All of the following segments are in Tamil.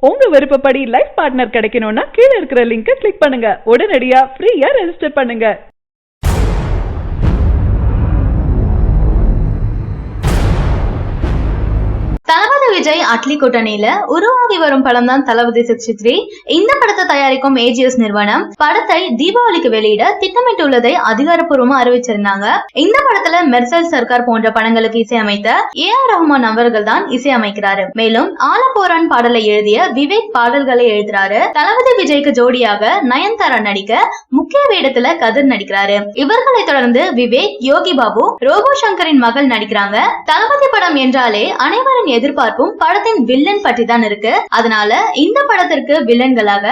உங்க விருப்பப்படி லைஃப் பார்ட்னர் கிடைக்கணும்னா கீழ இருக்கிற லிங்கை கிளிக் பண்ணுங்க. உடனடியா ஃப்ரீயா ரெஜிஸ்டர் பண்ணுங்க. தளபதி விஜய் அட்லி கூட்டணியில உருவாகி வரும் படம் தான் தளபதி 63. இந்த படத்தை தயாரிக்கும் ஏஜிஎஸ் நிறுவனம் படத்தை தீபாவளிக்கு வெளியிட திட்டமிட்டுள்ளதை அதிகாரப்பூர்வமா அறிவிச்சிருந்தாங்க. இந்த படத்துல மெர்சல் சர்க்கார் போன்ற படங்களுக்கு இசையமைத்த AR ரஹ்மான் அவர்கள் தான் இசையமைக்கிறாரு. மேலும் ஆலப்போரான் பாடலை எழுதிய விவேக் பாடல்களை எழுதுறாரு. தளபதி விஜய்க்கு ஜோடியாக நயன்தாரா நடிக்க முக்கிய வேடத்துல கதிர் நடிக்கிறாரு. இவர்களை தொடர்ந்து விவேக், யோகி பாபு, ரோபோ சங்கரின் மகள் நடிக்கிறாங்க. தளபதி படம் என்றாலே அனைவரின் எதிர்பார்ப்பும் படத்தின் வில்லன் பற்றி தான் இருக்கு. அதனால இந்த படத்திற்கு வில்லன்களாக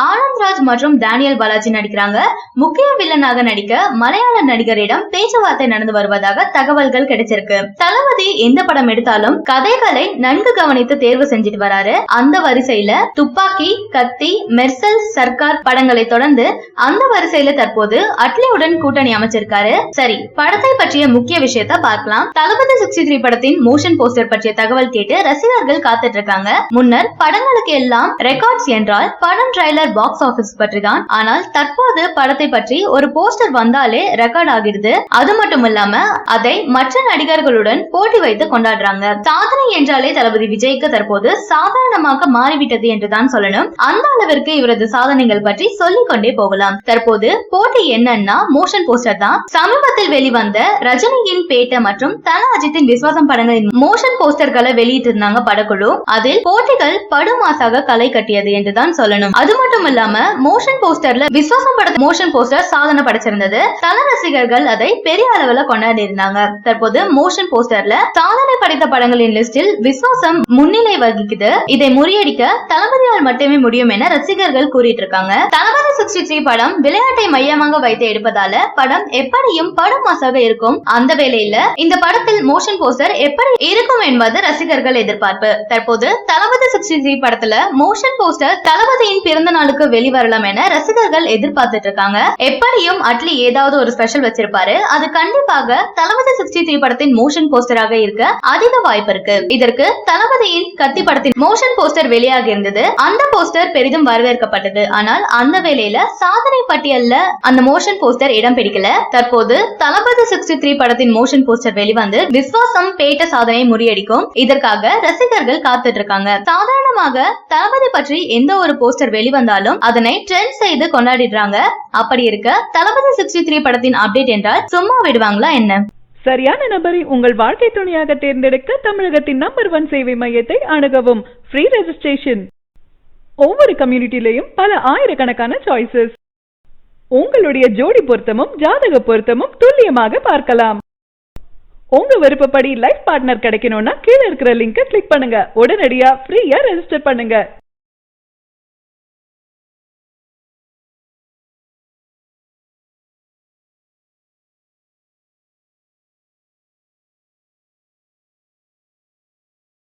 ஆனந்த்ராஜ் மற்றும் டேனியல் பாலாஜி நடிக்கிறாங்க. முக்கிய வில்லனாக நடிக்க மலையாள நடிகரிடம் பேச்சுவார்த்தை நடந்து வருவதாக தகவல்கள் கிடைச்சிருக்கு. தளபதி எந்த படம் எடுத்தாலும் கதைகளை நன்கு கவனித்து தேர்வு செஞ்சுட்டு வராரு. அந்த வரிசையில துப்பாக்கி, கத்தி, மெர்சல் சர்க்கார் படங்களை தொடர்ந்து அந்த வரிசையில தற்போது அட்லியுடன் கூட்டணி அமைச்சிருக்காரு. சரி, படத்தை பற்றிய முக்கிய விஷயத்தை பார்க்கலாம். தளபதி 63 படத்தின் மோஷன் போஸ்டர் பற்றிய தகவல் கேட்டு ரசிகர்கள் காத்துட்டு இருக்காங்க. முன்னர் படங்களுக்கு எல்லாம் ரெக்கார்ட்ஸ் என்றால் படம் ட்ரைலர், பாக்ஸ் ஆபீஸ் பற்றி தான். ஆனால் தற்போது படத்தை பற்றி ஒரு போஸ்டர் வந்தாலே ரெக்கார்ட் ஆகிடுது. அது மட்டும் இல்லாம அதை மற்ற நடிகர்களுடன் போட்டி வைத்து கொண்டாடுறாங்க. சாதனை என்றாலே தளபதி விஜய்க்கு தற்போது சாதாரணமாக மாறிவிட்டது என்றுதான் சொல்லணும். அந்த அளவிற்கு இவரது சாதனைகள் பற்றி சொல்லிக் கொண்டே போகலாம். தற்போது போட்டி என்னன்னா மோஷன் போஸ்டர் தான். சமீபத்தில் வெளிவந்த ரஜினியின் பேட்ட மற்றும் தல அஜித்தின் விஸ்வாசம் படங்களின் மோஷன் போஸ்டர்களை வெளியிட்டு இருந்தாங்க படக்குழு. அதில் போட்டிகள் படுமாசாக களை கட்டியது என்றுதான் சொல்லணும். அது மட்டும் இல்லாம மோஷன் போஸ்டர்ல விஸ்வாசம் படத்தின் மோஷன் போஸ்டர் சாதனை படைச்சிருந்தது. தல ரசிகர்கள் அதை பெரிய அளவுல கொண்டாடி இருந்தாங்க. தற்போது மோஷன் போஸ்டர்ல சாதனை படைத்த படங்களின் லிஸ்டில் விஸ்வாசம் முன்னிலை வகிக்குது. இதை முறியடிக்க தளபதியால் மட்டுமே முடியும் என ரசிகர்கள் கூறிட்டு இருக்காங்க. தளபதி 63 படம் விளையாட்டை மையமாக வைத்து எடுப்பதால படம் எப்படியும் படுமாசாக இருக்கும். அந்த வேளையில இந்த படத்தில் மோஷன் போஸ்டர் எப்படி இருக்கும் என்பது ரசிகர்கள் எதிர்பார்ப்பு. தற்போது தளபதி 63 படத்துல மோஷன் போஸ்டர் தளபதியின் பிறந்த நாளுக்கு வெளிவரலாம் என ரசிகர்கள் எதிர்பார்த்துட்டு இருக்காங்க. எப்படியும் அட்லி ஏதாவது ஒரு ஸ்பெஷல் வச்சிருப்பாரு. அது கண்டிப்பாக தளபதி 63 படத்தின் மோஷன் போஸ்டராக இருக்க அதிக வாய்ப்பு இருக்கு. இதற்கு தளபதியின் கத்தி படத்தின் மோஷன் போஸ்டர் வெளியாகி இருந்தது. அந்த போஸ்டர் பெரிதும் வரவேற்கப்பட்டது. ஆனால் அந்த வேளையில சாதனை பட்டியல்ல அந்த மோஷன் போஸ்டர் இடம் பிடிக்கல. தற்போது தளபதி 63 படத்தின் மோஷன் போஸ்டர் வெளிவந்து விஸ்வாசம் பேட்ட சாதனை முறியடிக்கும். இதற்காக ரசிகர்கள் காத்துட்டு இருக்காங்க. சாதாரணமாக தளபதி பற்றி எந்த ஒரு போஸ்டர் வெளிவந்தாலும் அதனை ட்ரெண்ட் செய்து கொண்டாடிடுறாங்க. அப்படி இருக்க தளபதி 63 படத்தின் அப்டேட் என்றால் சும்மா விடுவாங்களா என்ன? சரியான நபரை உங்கள் வாழ்க்கை துணையாக தேர்ந்தெடுக்க தமிழகத்தின் நம்பர் 1 சேவை மையத்தை அணுகவும். Free registration. ஒவ்வொரு கம்யூனிட்டிலையும் பல ஆயிரக்கணக்கான சாய்ஸஸ். உங்களுடைய ஜோடி பொருத்தமும் ஜாதக பொருத்தமும் துல்லியமாக பார்க்கலாம். உங்க விருப்பப்படி லைஃப் பார்ட்னர் கிடைக்கணும்னா கீழ இருக்கிற லிங்கை கிளிக் பண்ணுங்க. உடனடியா ஃப்ரீயா ரெஜிஸ்டர் பண்ணுங்க.